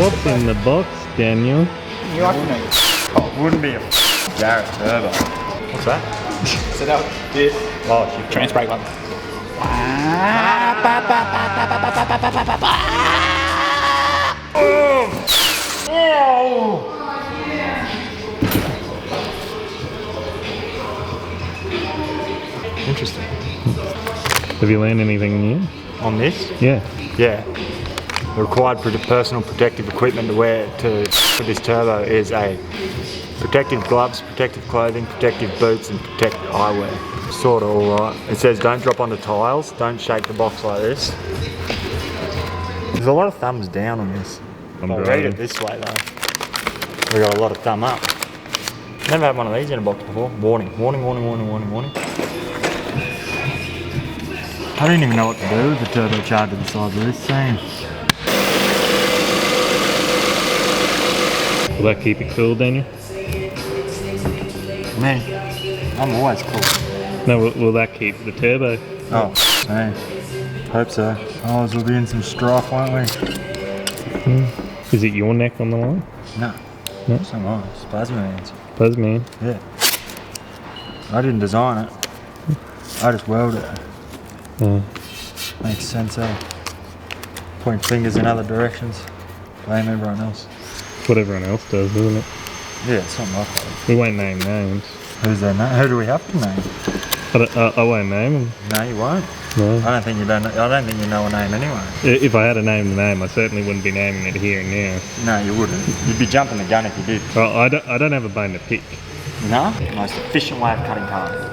What's in the box, Daniel? You like me? Oh, it wouldn't be a Garrett turbo. What's that? So that this trans brake one. Interesting. Have you learned anything new? On this? Yeah. Yeah. The required personal protective equipment to wear for this turbo is a protective gloves, protective clothing, protective boots, and protective eyewear. Sort of alright. It says don't drop on the tiles, don't shake the box like this. There's a lot of thumbs down on this. I'll read it this way though. We got a lot of thumb up. Never had one of these in a box before. Warning, warning, warning, warning, warning, warning. I didn't even know what to do with the turbocharger the size of this thing. Will that keep it cool, Daniel? Me, I'm always cool. No, will that keep the turbo? Oh, man. Hope so. Otherwise we'll be in some strife, won't we? Is it your neck on the line? No. No? It's not mine. It's Plasma Man's. Buzzman. Yeah. I didn't design it. I just welded it. Makes sense, eh? Point fingers in other directions. Blame everyone else. What everyone else does, isn't it? Yeah, it's not my fault. We won't name names. Who's their name? Who do we have to name? I won't name them. No, you won't. No. I don't think you know a name anyway. If I had to name the name, I certainly wouldn't be naming it here and now. No, you wouldn't. You'd be jumping the gun if you did. Well, I don't have a bone to pick. No? Most efficient way of cutting carbon.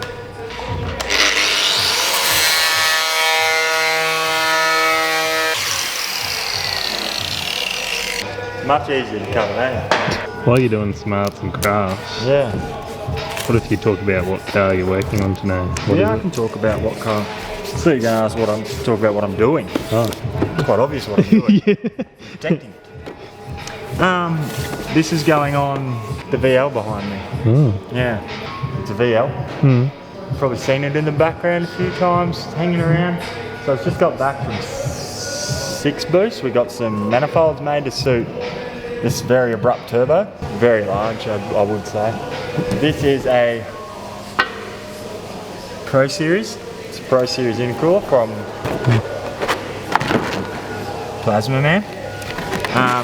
Much easier to cut it out. While you're doing smarts and crafts, Yeah. what if you talk about what car you're working on today? What Yeah, I is can talk about what car. So you're going to ask talk about what I'm doing. it? Oh. It's quite obvious what I'm doing. Yeah. Protecting it. This is going on the VL behind me. Oh. Yeah, it's a VL. Probably seen it in the background a few times, hanging around. So I've just got back from 6 boosts. We got some manifolds made to suit this very abrupt turbo. Very large, I would say. This is a Pro Series. It's a Pro Series intercooler from Plasma Man.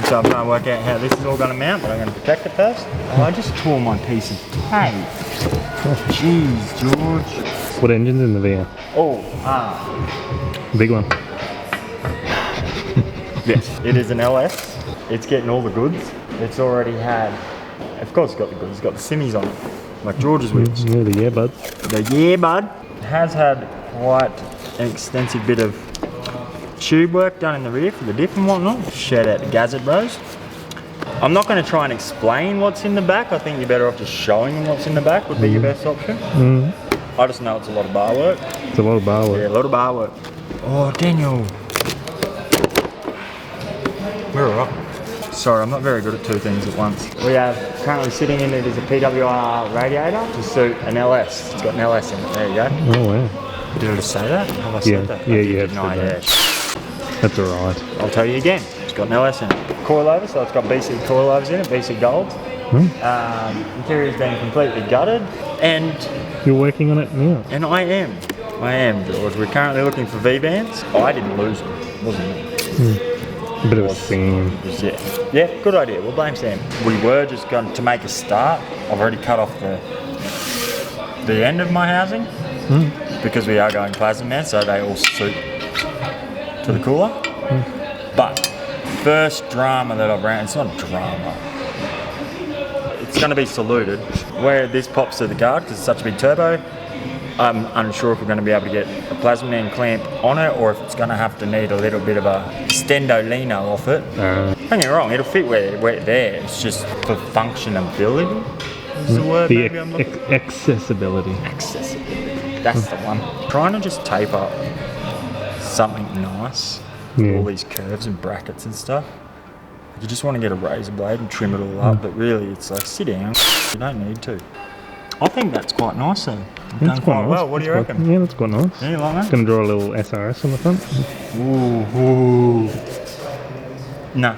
So I'm trying to work out how this is all going to mount, but I'm going to protect it first. Oh, I just tore my piece of tape. Jeez, George. What engine's in the VR? Oh, Big one. yes, it is an LS. It's getting all the goods. It's already had, of course it's got the goods, it's got the simmies on it, like George's wheels. Yeah, the earbud. The earbud has had quite an extensive bit of tube work done in the rear for the diff and whatnot. Shout out to Garrett bros. I'm not going to try and explain what's in the back. I think you're better off just showing them what's in the back would be your best option. I just know it's a lot of bar work. It's a lot of bar work. Yeah, a lot of bar work. Oh, Daniel. We're alright. Sorry, I'm not very good at 2 things at once. We have currently sitting in it is a PWR radiator to suit an LS. It's got an LS in it. There you go. Oh wow. Did I just say that? Have I said that? Yeah, I yeah. did. No, yeah. That's alright. I'll tell you again. It's got an LS in it. Coilover, so it's got BC coilovers in it, BC gold. Interior's been completely gutted, and You're working on it now? I am, George. We're currently looking for V-bands. Oh, I didn't lose them, wasn't it? A bit of a theme. Yeah, good idea. We'll blame Sam. We were just going to make a start. I've already cut off the end of my housing because we are going Plasma Man, so they all suit to the cooler. But first drama that I've ran, it's not drama. It's going to be saluted. Where this pops to the guard because it's such a big turbo, I'm unsure if we're going to be able to get a Plasma Man clamp on it or if it's going to have to need a little bit of a stendolino off it. Don't get me wrong, it'll fit where it's there. It's just for functionability is the word maybe I'm looking for. Accessibility. Accessibility, that's the one. Trying to just tape up something nice with all these curves and brackets and stuff. You just want to get a razor blade and trim it all up, but really it's like, sit down, you don't need to. I think that's quite nice though. That's quite nice. Well, what do you reckon? Yeah, that's quite nice. Yeah, you like that? Gonna draw a little SRS on the front. Ooh. No.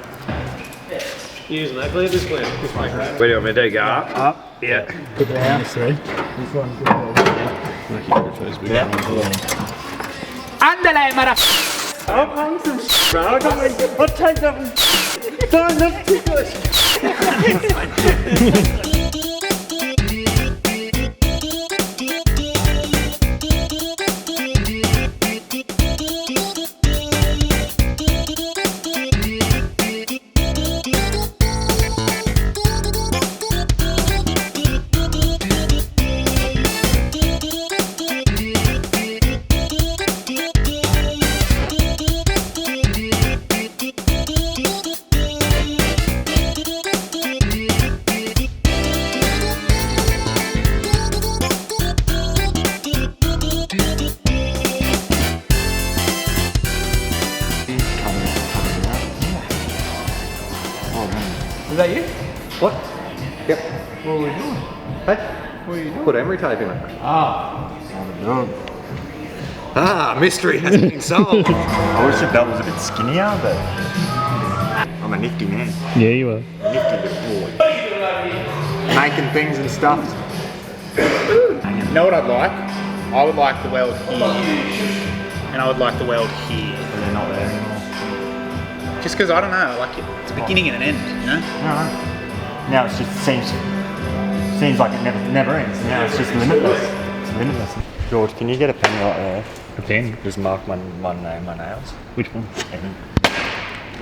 Using that clear this way. Where do you want me to do? Go up? Up? Yeah. Put the house three. Andale, mother. I'll take that one. Don't look too good. Is that you? What? Yep. What are we doing? Hey? What are you doing? Put emery tape in it. Ah, mystery has been solved. I wish the belt was a bit skinnier, but I'm a nifty man. Yeah, you are. Nifty little boy. Making things and stuff. You know what I'd like? I would like the weld here. And I would like the weld here. But they're not there anymore. Just because, I don't know, like it's a beginning and an end, you know? No. Now it just seems like it never ends. Now it's just limitless. It's limitless. George, can you get a pen right there? A pen. Just mark my name, my nails. Which one?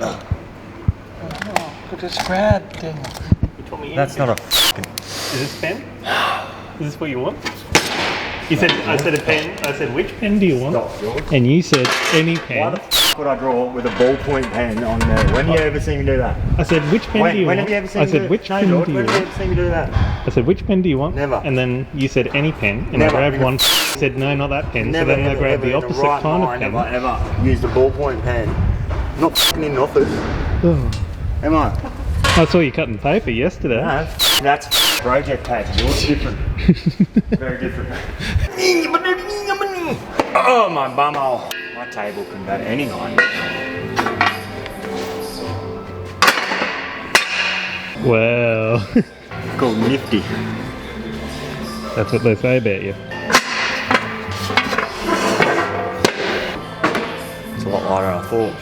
Look at this rad thing. You told me That's not a fucking... Is this pen? Is this what you want? You said, I said a pen. I said, which pen do you want? Stop, George. And you said any Why pen. the f would I draw with a ballpoint pen on there? When have you ever seen me do that? I said, which pen do you When want? have you ever seen I me said, do which No, pen George, do you when have you want? ever seen me do that? I said, which pen do you want? Never. And then you said any pen, and Never. I grabbed one. Said, no, not that pen. Never, so then I ever, grabbed ever the in the opposite right kind of mind pen. have I ever used a ballpoint pen. I'm not f***ing in office, Oh. am I? I saw you cutting paper yesterday. No, that's project paper. Yours different. Very different. Oh, my bumhole. My table can go to any night. Wow. It's called nifty. That's what they say about you. It's a lot lighter than I thought.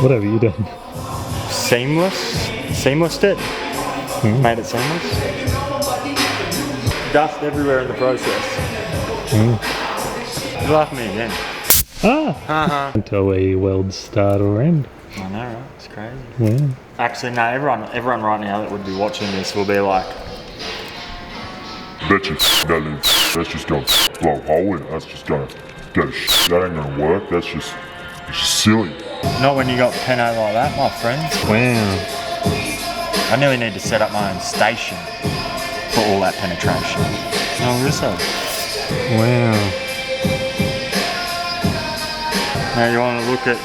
What have you done? Seamlessed it. Made it seamless. Dust everywhere in the process. You laugh at me again. Ah! Can't tell where your welds start or end. I know, right? It's crazy. Yeah. Actually, no. Everyone right now that would be watching this will be like, That's just gonna blow a hole in it. That's just gonna go to shit. That ain't gonna work. That's just silly. not when you got Peno like that, my friends. Wow. I nearly need to set up my own station for all that penetration. No, Russo. Wow. Now you want to look at...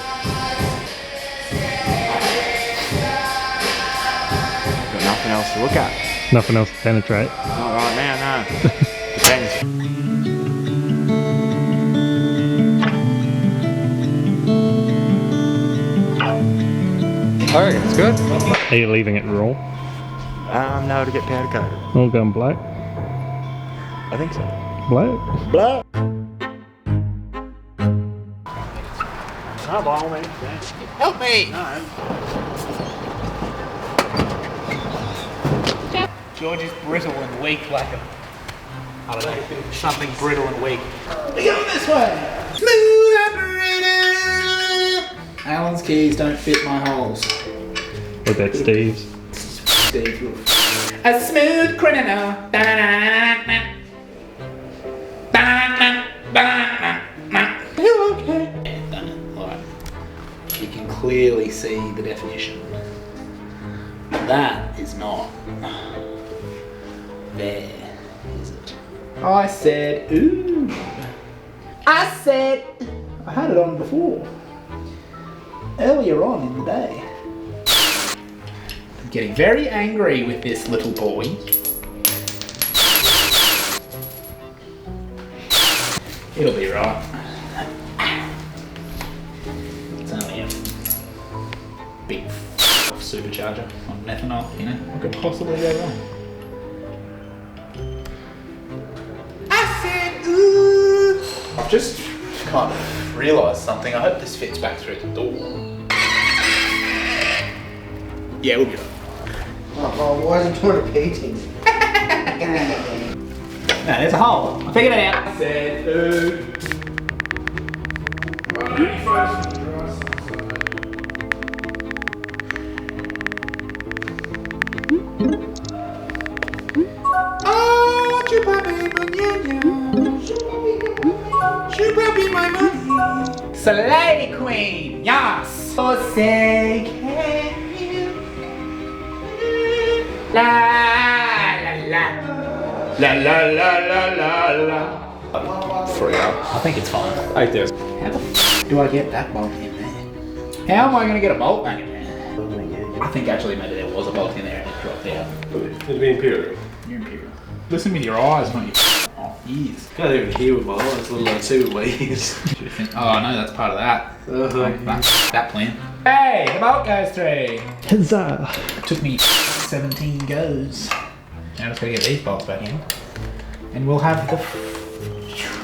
Got nothing else to look at. Nothing else to penetrate. Not right now, no. Depends. I reckon it's good. Are you leaving it raw? No, to get powder coated. All going black? I think so. Black? Black. No, by all means, yeah. Help me! No. George is brittle and weak like a... I don't know, something brittle and weak. We go this way! Smooth operator! Alan's keys don't fit my holes. What about Steve's? Steve. A smooth criminal. Okay. Yeah, done it. Alright. You can clearly see the definition. That is not. There is it. I said, ooh. I said, I had it on before. Earlier on in the day. I'm getting very angry with this little boy. It'll be right. It's only a big supercharger on methanol, you know? What could possibly go wrong? I said, ooh. I've just kind of realised something. I hope this fits back through the door. Yeah, we'll be right. Oh, why isn't it repeating? No, there's a hole. I figured it out. I said, ooh. Oh, chupa my money. Slay queen, yes. Oh, say can you? La la la. La la la la la la. Free up. I think it's fine. I do. How the f do I get that bolt in there? How am I going to get a bolt back in there? I think actually maybe there was a bolt in there and it dropped out. It'd be imperial. You're imperial. Listen with your eyes, not your ears. Can't even hear with my eyes, let alone see with my ears. Oh no, that's part of that. That plan. Hey, the bolt goes through. Huzzah! It took me 17 goes. Now I just gotta get these bolts back in. And we'll have the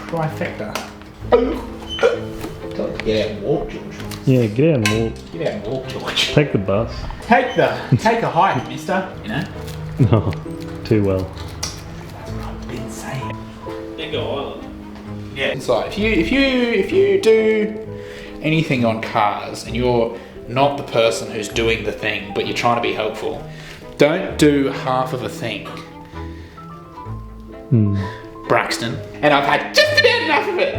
trifecta. Get out and walk, George. Yeah, get out and walk. Get out and walk, George. Take the bus. Take a hike, mister. You know? No, too well. That's what I've been saying. Dingo Island. Yeah. Inside. If you do anything on cars and you're not the person who's doing the thing, but you're trying to be helpful, don't do half of a thing. Braxton. And I've had just about enough of it.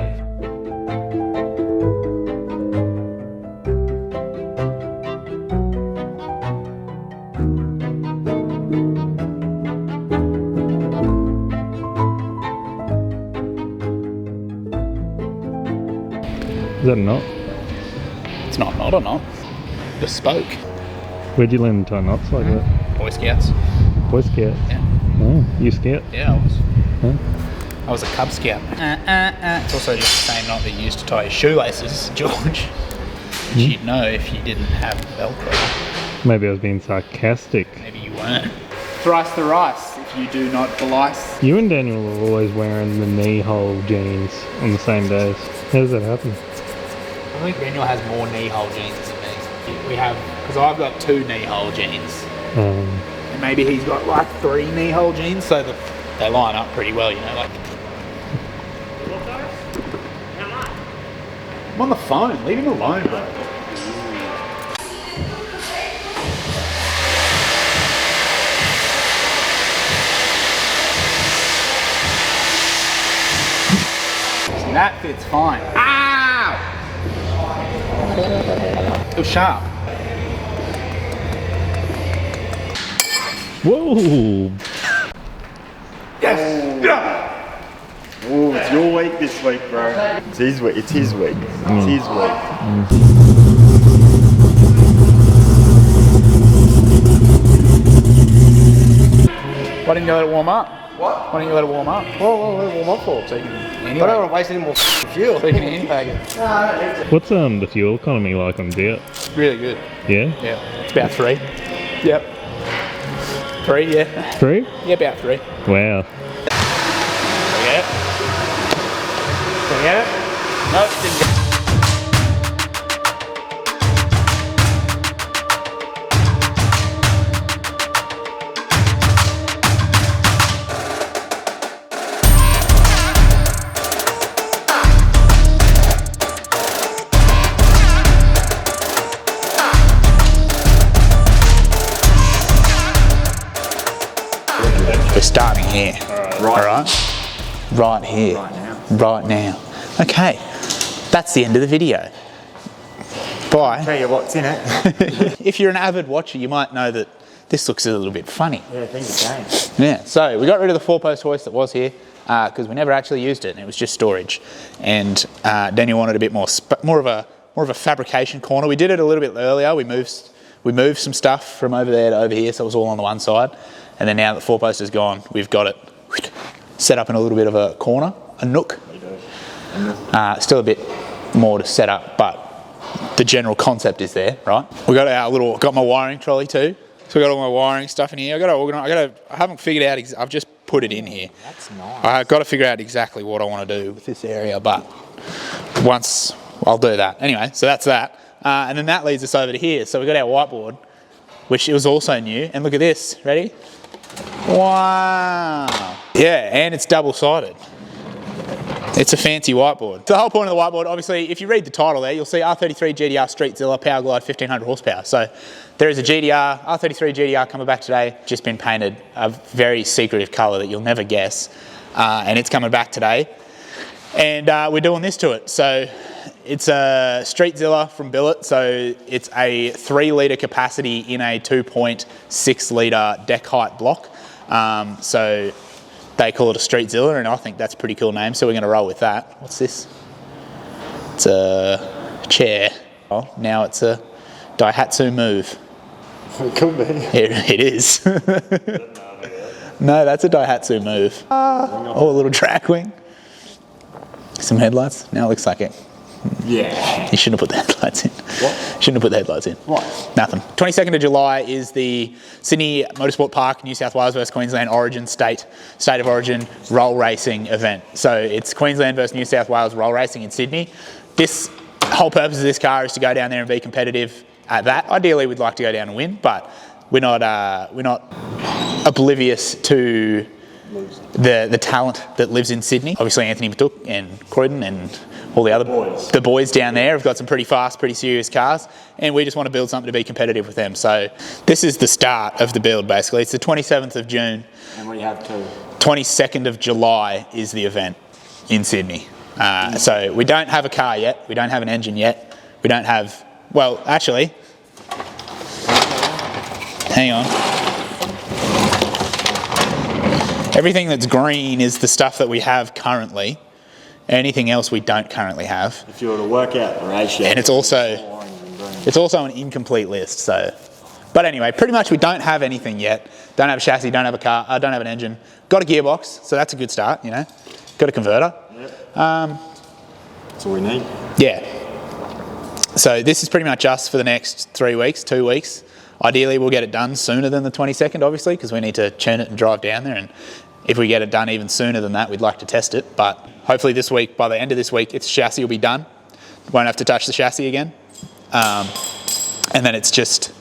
Is that a knot? It's not a knot or not. Bespoke. Where'd you learn to tie knots like that? Boy Scouts. Boy Scout. Yeah. Oh, you scout? Yeah, I was. Huh? I was a Cub Scout. It's also just the same knot that you used to tie your shoelaces, George. Which you'd know if you didn't have Velcro. Maybe I was being sarcastic. Maybe you weren't. Thrice the rice if you do not police. You and Daniel are always wearing the knee-hole jeans on the same days. How does that happen? I think Daniel has more knee-hole jeans than me. We have, because I've got 2 knee-hole jeans. And maybe he's got like 3 knee-hole jeans, so they line up pretty well, you know. Like, I'm on the phone. Leave him alone, bro. See, that fits fine. Ow! It was sharp. Whoa! Yes! Yeah! Oh, it's your week this week, bro. It's his week. It's his week. It's his week. Why didn't you let it warm up? What? Why didn't you let it warm up? Well, what do you want for? So you can, I anyway, don't want to waste any more fuel. so you can handbag it. What's the fuel economy like on Jet? Really good. Yeah? Yeah, it's about 3. Yep. 3, yeah. 3? Yeah, about 3. Wow. Yeah. Yeah. Nope, didn't get it. We're starting here. Alright? Right here. Right now. Okay. That's the end of the video. Bye. Tell you what's in it. If you're an avid watcher, you might know that this looks a little bit funny. Yeah, things have changed. Yeah, so we got rid of the 4-post hoist that was here because we never actually used it and it was just storage. And Daniel wanted a bit more of a fabrication corner. We did it a little bit earlier. We moved some stuff from over there to over here, so it was all on the one side. And then now that the 4-post is gone, we've got it set up in a little bit of a corner, a nook. Still a bit more to set up, but the general concept is there, right? We got got my wiring trolley too. So we got all my wiring stuff in here. I haven't figured out, I've just put it in here. That's nice. I've got to figure out exactly what I want to do with this area, but once I'll do that. Anyway, so that's that. And then that leads us over to here. So we got our whiteboard, which it was also new. And look at this, ready? Wow. Yeah, and it's double-sided. It's a fancy whiteboard. So the whole point of the whiteboard, obviously, if you read the title there, you'll see R33 GDR Street Zilla Power Glide 1500 horsepower. So there is a GDR, R33 GDR coming back today, just been painted a very secretive colour that you'll never guess. And it's coming back today. And we're doing this to it. So it's a Street Zilla from Billet. So it's a 3 litre capacity in a 2.6 litre deck height block. So they call it a Street Zilla, and I think that's a pretty cool name, so we're going to roll with that. What's this? It's a chair. Oh, now it's a Daihatsu Move. It could be. It is. No, that's a Daihatsu Move. Oh, a little track wing. Some headlights. Now it looks like it. Yeah. You shouldn't have put the headlights in. What? Shouldn't have put the headlights in. What? Nothing. 22nd of July is the Sydney Motorsport Park, New South Wales versus Queensland Origin State of Origin roll racing event. So it's Queensland versus New South Wales roll racing in Sydney. This whole purpose of this car is to go down there and be competitive at that. Ideally, we'd like to go down and win, but we're not oblivious to the talent that lives in Sydney. Obviously, Anthony Matuk and Croydon and all the other boys down there have got some pretty fast, pretty serious cars, and we just want to build something to be competitive with them. So this is the start of the build, basically. It's the 27th of June. And we have to. 22nd of July is the event in Sydney. So we don't have a car yet. We don't have an engine yet. We don't have, well, actually, hang on. Everything that's green is the stuff that we have currently. Anything else we don't currently have. If you were to work out the ratio. And it's also an incomplete list. So, but anyway, pretty much we don't have anything yet. Don't have a chassis, don't have a car, don't have an engine. Got a gearbox, so that's a good start, you know. Got a converter. Yep. That's all we need. Yeah. So this is pretty much us for the next 3 weeks, 2 weeks. Ideally, we'll get it done sooner than the 22nd, obviously, because we need to churn it and drive down there. And if we get it done even sooner than that, we'd like to test it. But hopefully this week, by the end of this week, its chassis will be done. Won't have to touch the chassis again. And then it's just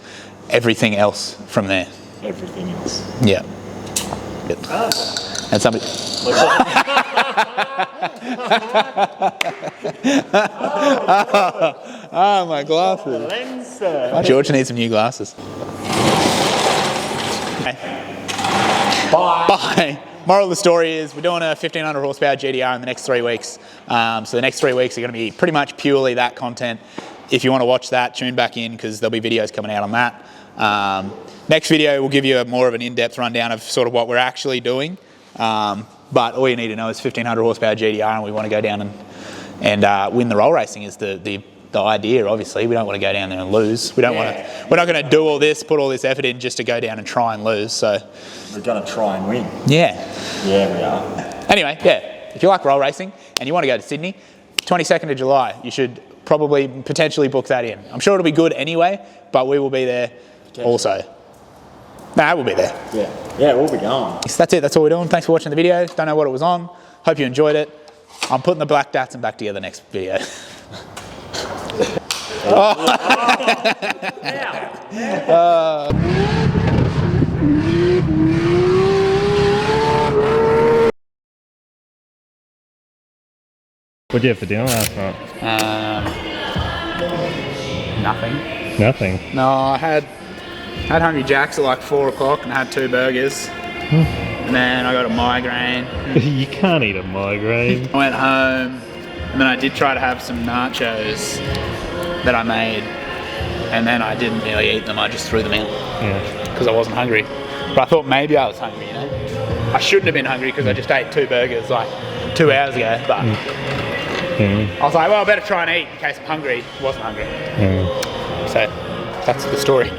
everything else from there. Everything else. Yeah. Good. And somebody... Oh, my glasses. George needs some new glasses. Bye. Moral of the story is we're doing a 1500 horsepower GDR in the next 3 weeks. So the next 3 weeks are going to be pretty much purely that content. If you want to watch that, tune back in because there'll be videos coming out on that. Next video will give you more of an in-depth rundown of sort of what we're actually doing. But all you need to know is 1500 horsepower GDR, and we want to go down and win the roll racing is the idea. Obviously, we don't want to go down there and lose. We don't want to. We're not going to do all this, put all this effort in just to go down and try and lose. So we're going to try and win. Yeah. Yeah, we are. Anyway, yeah. If you like roll racing and you want to go to Sydney, 22nd of July, you should probably potentially book that in. I'm sure it'll be good anyway, but we will be there also. Nah, we'll be there. Yeah, we'll be going. So that's it. That's all we're doing. Thanks for watching the video. Don't know what it was on. Hope you enjoyed it. I'm putting the black Datsun back together next video. What'd you have for dinner last night? Nothing. Nothing. No, I had Hungry Jack's at like 4 o'clock and I had 2 burgers. And then I got a migraine. You can't eat a migraine. I went home and then I did try to have some nachos that I made. And then I didn't really eat them, I just threw them out. Yeah. Because I wasn't hungry. But I thought maybe I was hungry, you know. I shouldn't have been hungry because I just ate 2 burgers like 2 hours ago. But I was like, well, I better try and eat in case I'm hungry. I wasn't hungry. So that's the story.